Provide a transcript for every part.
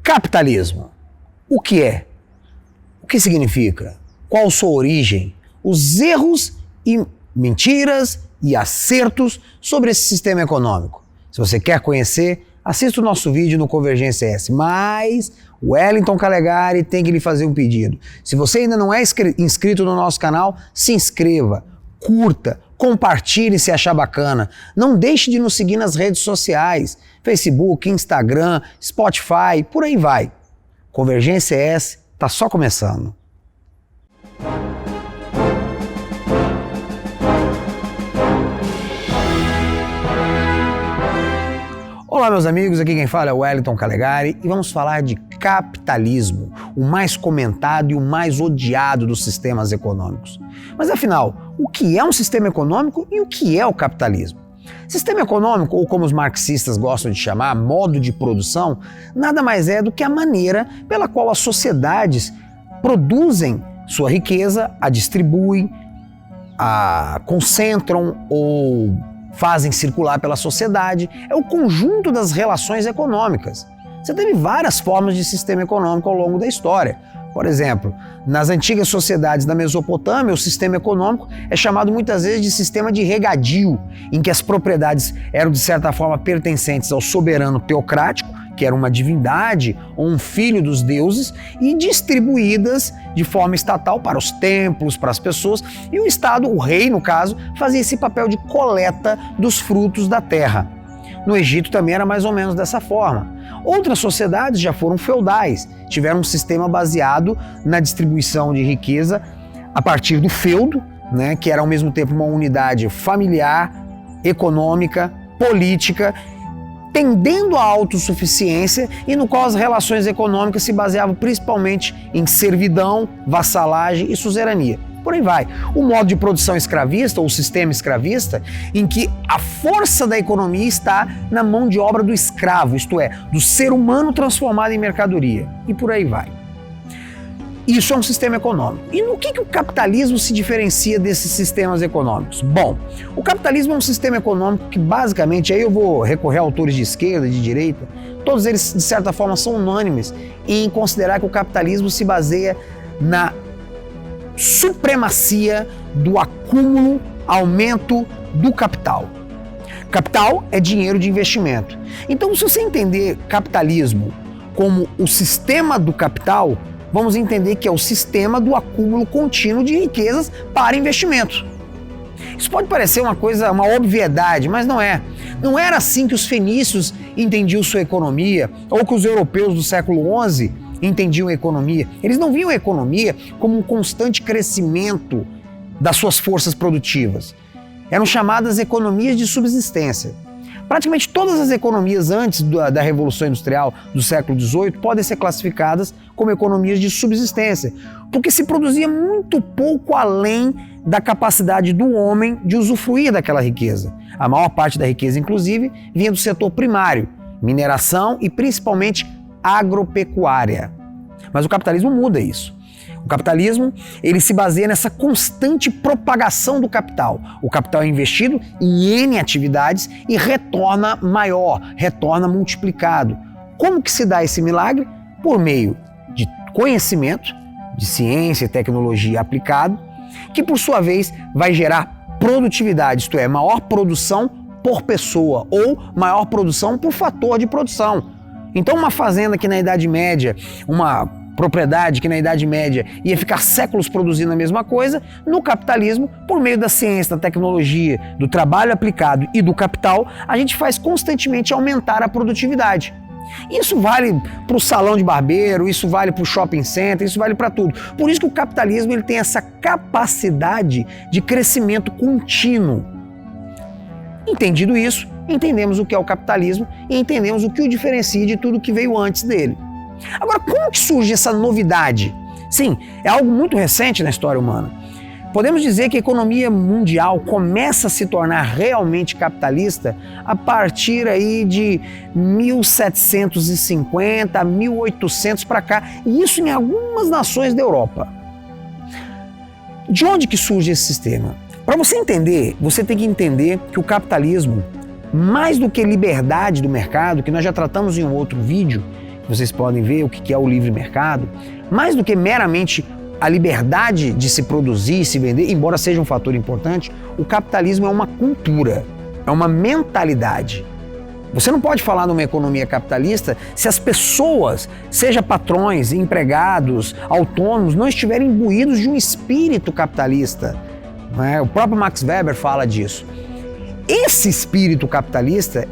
Capitalismo. O que é? O que significa? Qual sua origem? Os erros e mentiras e acertos sobre esse sistema econômico. Se você quer conhecer, assista o nosso vídeo no Convergência S. Mas o Wellington Calegari tem que lhe fazer um pedido. Se você ainda não é inscrito no nosso canal, se inscreva, curta, compartilhe se achar bacana. Não deixe de nos seguir nas redes sociais, Facebook, Instagram, Spotify, por aí vai. Convergência S está só começando. Olá meus amigos, aqui quem fala é o Wellington Calegari e vamos falar de capitalismo, o mais comentado e o mais odiado dos sistemas econômicos. Mas afinal, o que é um sistema econômico e o que é o capitalismo? Sistema econômico, ou como os marxistas gostam de chamar, modo de produção, nada mais é do que a maneira pela qual as sociedades produzem sua riqueza, a distribuem, a concentram ou fazem circular pela sociedade. É o conjunto das relações econômicas. Você teve várias formas de sistema econômico ao longo da história. Por exemplo, nas antigas sociedades da Mesopotâmia, o sistema econômico é chamado muitas vezes de sistema de regadio, em que as propriedades eram de certa forma pertencentes ao soberano teocrático, que era uma divindade ou um filho dos deuses, e distribuídas de forma estatal para os templos, para as pessoas, e o Estado, o rei no caso, fazia esse papel de coleta dos frutos da terra. No Egito também era mais ou menos dessa forma. Outras sociedades já foram feudais, tiveram um sistema baseado na distribuição de riqueza a partir do feudo, né, que era ao mesmo tempo uma unidade familiar, econômica, política, tendendo à autossuficiência e no qual as relações econômicas se baseavam principalmente em servidão, vassalagem e suzerania. Por aí vai. O modo de produção escravista, ou sistema escravista, em que a força da economia está na mão de obra do escravo, isto é, do ser humano transformado em mercadoria. E por aí vai. Isso é um sistema econômico. E no que o capitalismo se diferencia desses sistemas econômicos? Bom, o capitalismo é um sistema econômico que basicamente, aí eu vou recorrer a autores de esquerda, de direita, todos eles de certa forma são unânimes em considerar que o capitalismo se baseia na supremacia do acúmulo, aumento do capital. Capital é dinheiro de investimento. Então, se você entender capitalismo como o sistema do capital, vamos entender que é o sistema do acúmulo contínuo de riquezas para investimento. Isso pode parecer uma obviedade, mas não é. Não era assim que os fenícios entendiam sua economia, ou que os europeus do século XI entendiam a economia. Eles não viam a economia como um constante crescimento das suas forças produtivas. Eram chamadas economias de subsistência. Praticamente todas as economias antes da Revolução Industrial do século XVIII podem ser classificadas como economias de subsistência, porque se produzia muito pouco além da capacidade do homem de usufruir daquela riqueza. A maior parte da riqueza, inclusive, vinha do setor primário, mineração e principalmente agropecuária. Mas o capitalismo muda isso. O capitalismo, ele se baseia nessa constante propagação do capital. O capital é investido em N atividades e retorna maior, retorna multiplicado. Como que se dá esse milagre? Por meio de conhecimento, de ciência e tecnologia aplicado, que por sua vez vai gerar produtividade, isto é, maior produção por pessoa ou maior produção por fator de produção. Então uma fazenda que na Idade Média, uma propriedade que na Idade Média ia ficar séculos produzindo a mesma coisa, no capitalismo, por meio da ciência, da tecnologia, do trabalho aplicado e do capital, a gente faz constantemente aumentar a produtividade. Isso vale para o salão de barbeiro, isso vale para o shopping center, isso vale para tudo. Por isso que o capitalismo ele tem essa capacidade de crescimento contínuo. Entendido isso, entendemos o que é o capitalismo e entendemos o que o diferencia de tudo que veio antes dele. Agora, como que surge essa novidade? Sim, é algo muito recente na história humana. Podemos dizer que a economia mundial começa a se tornar realmente capitalista a partir aí de 1750, 1800 para cá, e isso em algumas nações da Europa. De onde que surge esse sistema? Para você entender, você tem que entender que o capitalismo, mais do que liberdade do mercado, que nós já tratamos em um outro vídeo, vocês podem ver o que é o livre mercado, mais do que meramente a liberdade de se produzir e se vender, embora seja um fator importante, o capitalismo é uma cultura, é uma mentalidade. Você não pode falar numa economia capitalista se as pessoas, seja patrões, empregados, autônomos, não estiverem imbuídos de um espírito capitalista. O próprio Max Weber fala disso. Esse espírito capitalista,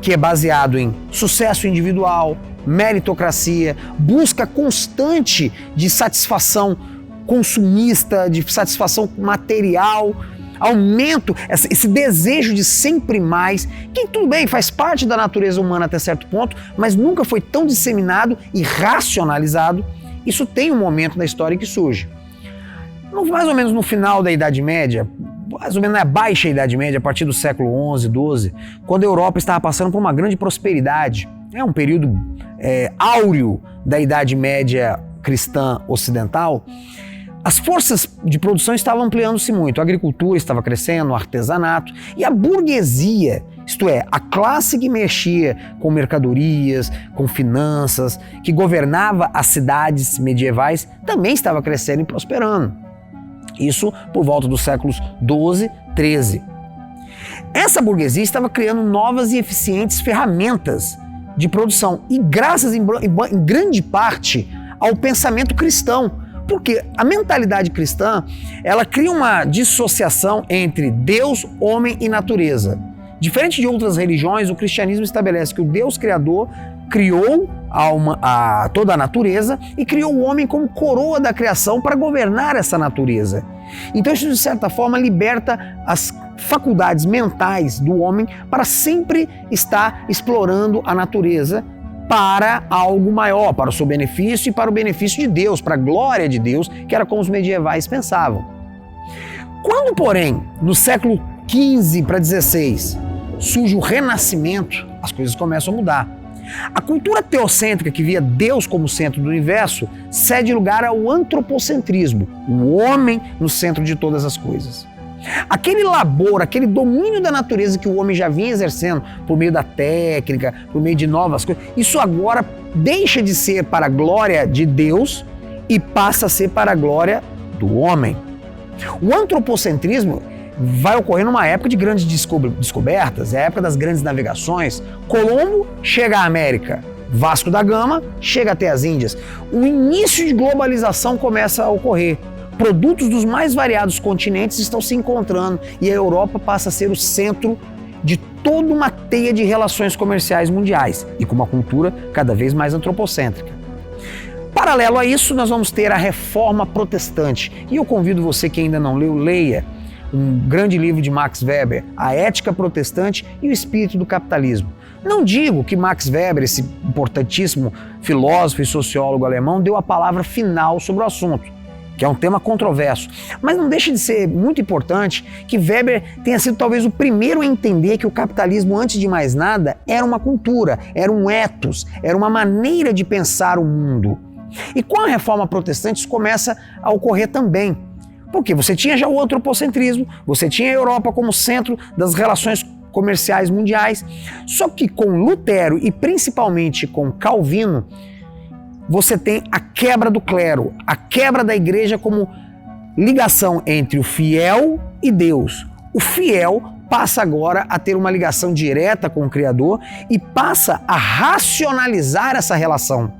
que é baseado em sucesso individual, meritocracia, busca constante de satisfação consumista, de satisfação material, aumento, esse desejo de sempre mais, que tudo bem, faz parte da natureza humana até certo ponto, mas nunca foi tão disseminado e racionalizado. Isso tem um momento na história que surge. Mais ou menos no final da Idade Média, mais ou menos na baixa Idade Média, a partir do século XI, XII, quando a Europa estava passando por uma grande prosperidade. É um período áureo da Idade Média cristã ocidental. As forças de produção estavam ampliando-se muito, a agricultura estava crescendo, o artesanato e a burguesia, isto é, a classe que mexia com mercadorias, com finanças, que governava as cidades medievais, também estava crescendo e prosperando. Isso por volta dos séculos XII, XIII. Essa burguesia estava criando novas e eficientes ferramentas de produção e graças em grande parte ao pensamento cristão. Porque a mentalidade cristã, ela cria uma dissociação entre Deus, homem e natureza. Diferente de outras religiões, o cristianismo estabelece que o Deus Criador criou toda a natureza e criou o homem como coroa da criação para governar essa natureza. Então isso, de certa forma, liberta as faculdades mentais do homem para sempre estar explorando a natureza para algo maior, para o seu benefício e para o benefício de Deus, para a glória de Deus, que era como os medievais pensavam. Quando, porém, no século XV para XVI, surge o Renascimento, as coisas começam a mudar. A cultura teocêntrica, que via Deus como centro do universo, cede lugar ao antropocentrismo, o homem no centro de todas as coisas. Aquele labor, aquele domínio da natureza que o homem já vinha exercendo por meio da técnica, por meio de novas coisas, isso agora deixa de ser para a glória de Deus e passa a ser para a glória do homem. O antropocentrismo vai ocorrer numa época de grandes descobertas, é a época das grandes navegações. Colombo chega à América, Vasco da Gama chega até as Índias. O início de globalização começa a ocorrer. Produtos dos mais variados continentes estão se encontrando e a Europa passa a ser o centro de toda uma teia de relações comerciais mundiais e com uma cultura cada vez mais antropocêntrica. Paralelo a isso, nós vamos ter a Reforma Protestante e eu convido você que ainda não leu, leia um grande livro de Max Weber, A Ética Protestante e o Espírito do Capitalismo. Não digo que Max Weber, esse importantíssimo filósofo e sociólogo alemão, deu a palavra final sobre o assunto, que é um tema controverso. Mas não deixa de ser muito importante que Weber tenha sido talvez o primeiro a entender que o capitalismo, antes de mais nada, era uma cultura, era um ethos, era uma maneira de pensar o mundo. E com a Reforma Protestante isso começa a ocorrer também. Porque você tinha já o antropocentrismo, você tinha a Europa como centro das relações comerciais mundiais, só que com Lutero e principalmente com Calvino, você tem a quebra do clero, a quebra da igreja como ligação entre o fiel e Deus. O fiel passa agora a ter uma ligação direta com o Criador e passa a racionalizar essa relação.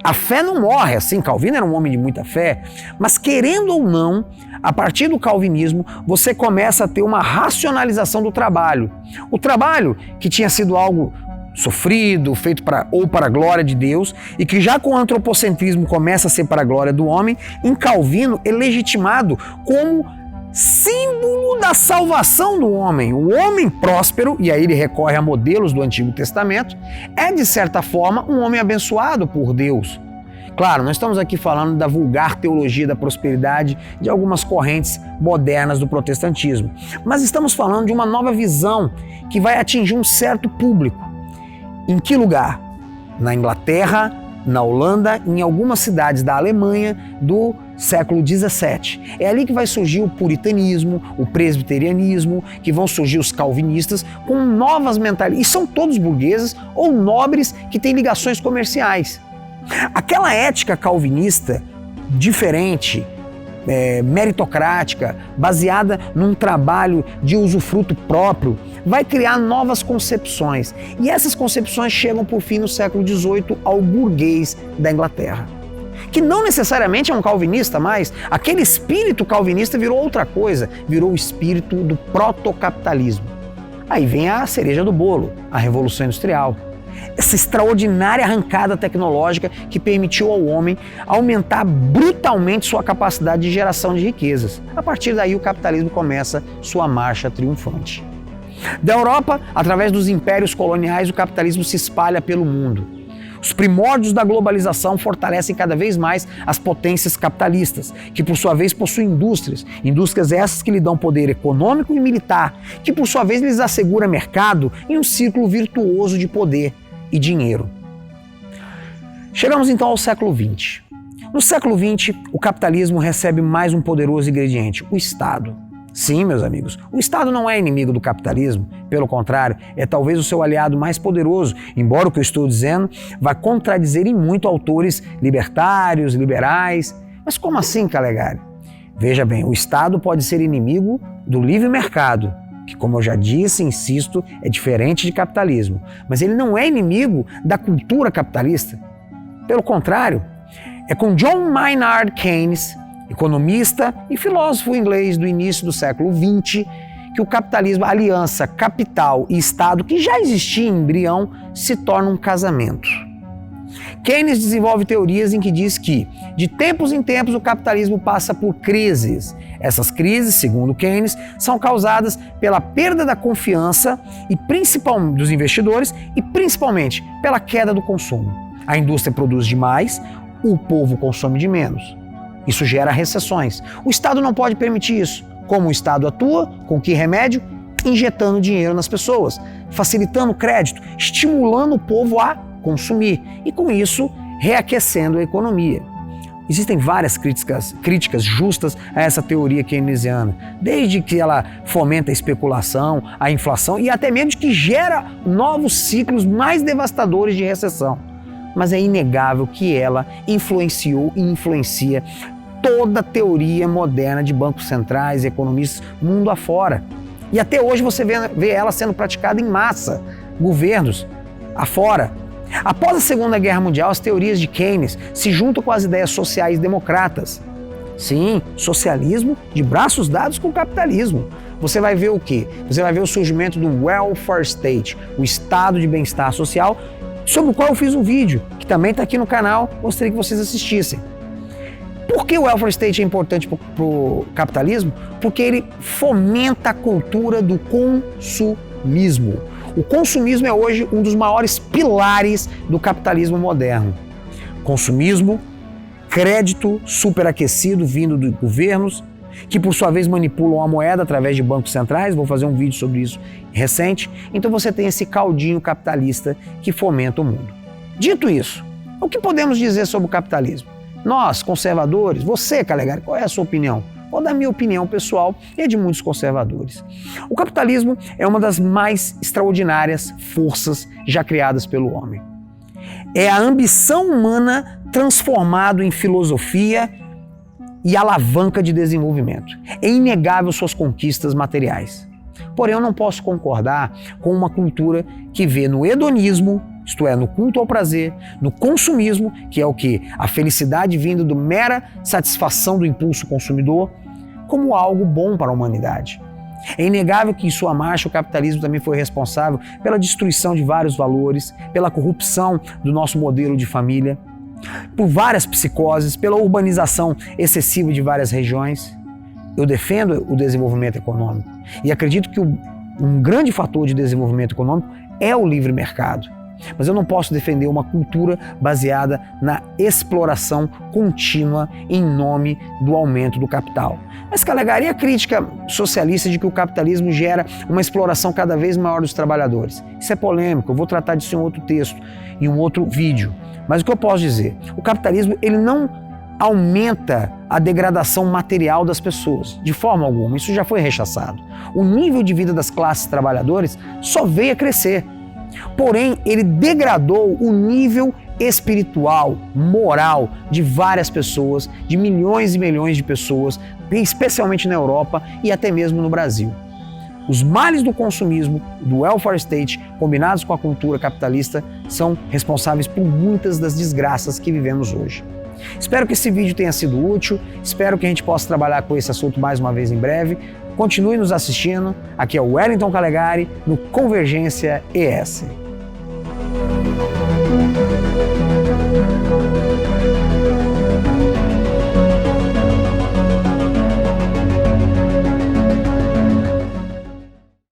A fé não morre, assim, Calvino era um homem de muita fé, mas querendo ou não, a partir do calvinismo, você começa a ter uma racionalização do trabalho. O trabalho, que tinha sido algo sofrido, feito para a glória de Deus, e que já com o antropocentrismo começa a ser para a glória do homem, em Calvino é legitimado como símbolo da salvação do homem. O homem próspero, e aí ele recorre a modelos do Antigo Testamento, é de certa forma um homem abençoado por Deus. Claro, nós estamos aqui falando da vulgar teologia da prosperidade de algumas correntes modernas do protestantismo, mas estamos falando de uma nova visão que vai atingir um certo público. Em que lugar? Na Inglaterra, na Holanda e em algumas cidades da Alemanha do século XVII. É ali que vai surgir o puritanismo, o presbiterianismo, que vão surgir os calvinistas com novas mentalidades. E são todos burgueses ou nobres que têm ligações comerciais. Aquela ética calvinista diferente, meritocrática, baseada num trabalho de usufruto próprio, vai criar novas concepções. E essas concepções chegam por fim no século XVIII ao burguês da Inglaterra, que não necessariamente é um calvinista, mas aquele espírito calvinista virou outra coisa, virou o espírito do protocapitalismo. Aí vem a cereja do bolo, a Revolução Industrial. Essa extraordinária arrancada tecnológica que permitiu ao homem aumentar brutalmente sua capacidade de geração de riquezas. A partir daí o capitalismo começa sua marcha triunfante. Da Europa, através dos impérios coloniais, o capitalismo se espalha pelo mundo. Os primórdios da globalização fortalecem cada vez mais as potências capitalistas, que por sua vez possuem indústrias essas que lhe dão poder econômico e militar, que por sua vez lhes assegura mercado em um círculo virtuoso de poder e dinheiro. Chegamos então ao século XX. No século XX, o capitalismo recebe mais um poderoso ingrediente, o Estado. Sim, meus amigos, o Estado não é inimigo do capitalismo, pelo contrário, é talvez o seu aliado mais poderoso, embora o que eu estou dizendo vá contradizer em muito autores libertários, liberais. Mas como assim, Calegari? Veja bem, o Estado pode ser inimigo do livre mercado, que, como eu já disse e insisto, é diferente de capitalismo, mas ele não é inimigo da cultura capitalista. Pelo contrário, é com John Maynard Keynes, economista e filósofo inglês do início do século XX, que o capitalismo, a aliança capital e Estado, que já existia em embrião, se torna um casamento. Keynes desenvolve teorias em que diz que, de tempos em tempos, o capitalismo passa por crises. Essas crises, segundo Keynes, são causadas pela perda da confiança dos investidores e principalmente pela queda do consumo. A indústria produz demais, o povo consome de menos. Isso gera recessões. O Estado não pode permitir isso. Como o Estado atua? Com que remédio? Injetando dinheiro nas pessoas, facilitando o crédito, estimulando o povo a consumir e, com isso, reaquecendo a economia. Existem várias críticas justas a essa teoria keynesiana, desde que ela fomenta a especulação, a inflação e até mesmo que gera novos ciclos mais devastadores de recessão. Mas é inegável que ela influenciou e influencia toda a teoria moderna de bancos centrais e economistas mundo afora. E até hoje você vê ela sendo praticada em massa, governos afora. Após a Segunda Guerra Mundial, as teorias de Keynes se juntam com as ideias sociais democratas. Sim, socialismo de braços dados com o capitalismo. Você vai ver o quê? Você vai ver o surgimento do welfare state, o estado de bem-estar social, sobre o qual eu fiz um vídeo, que também está aqui no canal, gostaria que vocês assistissem. Por que o welfare state é importante para o capitalismo? Porque ele fomenta a cultura do consumismo. O consumismo é hoje um dos maiores pilares do capitalismo moderno. Consumismo, crédito superaquecido vindo de governos, que por sua vez manipulam a moeda através de bancos centrais, vou fazer um vídeo sobre isso recente. Então você tem esse caldinho capitalista que fomenta o mundo. Dito isso, o que podemos dizer sobre o capitalismo? Nós, conservadores, você, Calegari, qual é a sua opinião? Vou dar minha opinião pessoal e a de muitos conservadores. O capitalismo é uma das mais extraordinárias forças já criadas pelo homem. É a ambição humana transformada em filosofia e alavanca de desenvolvimento. É inegável suas conquistas materiais. Porém, eu não posso concordar com uma cultura que vê no hedonismo, isto é, no culto ao prazer, no consumismo, que é o que? A felicidade vinda da mera satisfação do impulso consumidor, como algo bom para a humanidade. É inegável que em sua marcha o capitalismo também foi responsável pela destruição de vários valores, pela corrupção do nosso modelo de família, por várias psicoses, pela urbanização excessiva de várias regiões. Eu defendo o desenvolvimento econômico e acredito que um grande fator de desenvolvimento econômico é o livre mercado. mas eu não posso defender uma cultura baseada na exploração contínua em nome do aumento do capital. Mas Calegari, a crítica socialista de que o capitalismo gera uma exploração cada vez maior dos trabalhadores. Isso é polêmico, eu vou tratar disso em outro texto, em um outro vídeo. Mas o que eu posso dizer? O capitalismo, ele não aumenta a degradação material das pessoas, de forma alguma. Isso já foi rechaçado. O nível de vida das classes trabalhadoras só veio a crescer. Porém, ele degradou o nível espiritual, moral de várias pessoas, de milhões e milhões de pessoas, especialmente na Europa e até mesmo no Brasil. Os males do consumismo, do welfare state, combinados com a cultura capitalista, são responsáveis por muitas das desgraças que vivemos hoje. Espero que esse vídeo tenha sido útil, espero que a gente possa trabalhar com esse assunto mais uma vez em breve. Continue nos assistindo, aqui é o Wellington Calegari no Convergência ES.